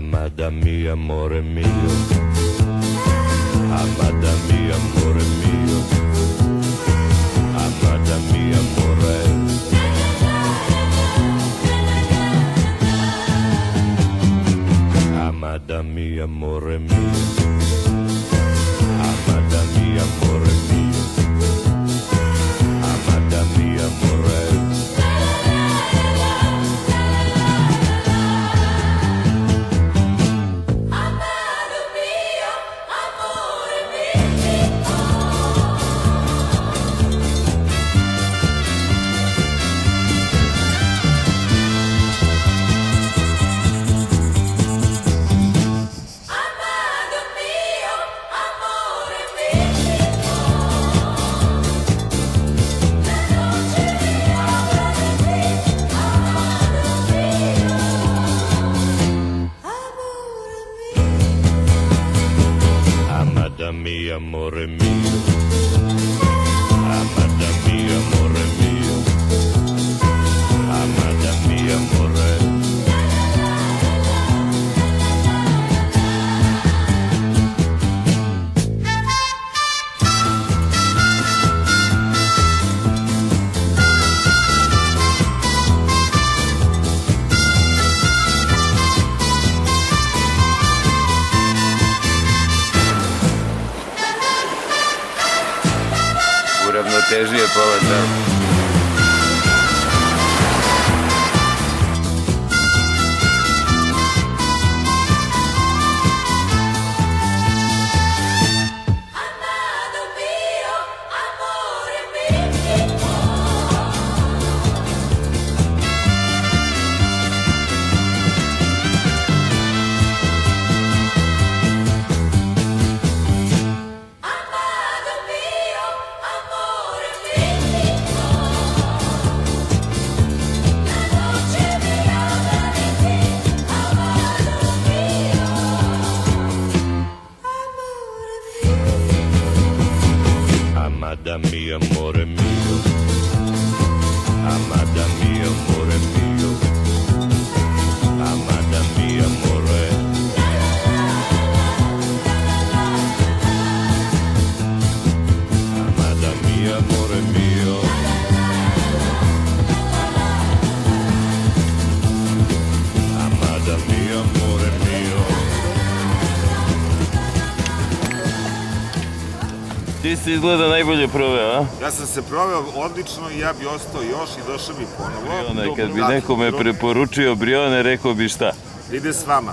Amada mia, amore mio. Amada mia, amore mio. Amada mia, amore. Amada mia, amore mio. Amada mia, amore mio. Amada mia, amore. Amada mia, amore mio. Amada mia, amore mio. Amada mia, amore. Uravnotežio položaj. Amada mia, amore mio. Amada mia, amore mio. Amada mia, amore. Amada mia, amore mio. Amada mia, amore mio. Ti si izgleda najbolje proveo, a? Ja sam se proveo odlično i ja bi ostao još i došao bi ponovo. Brione, kad bi nekome preporučio Brione, rekao bi šta? Ide s vama.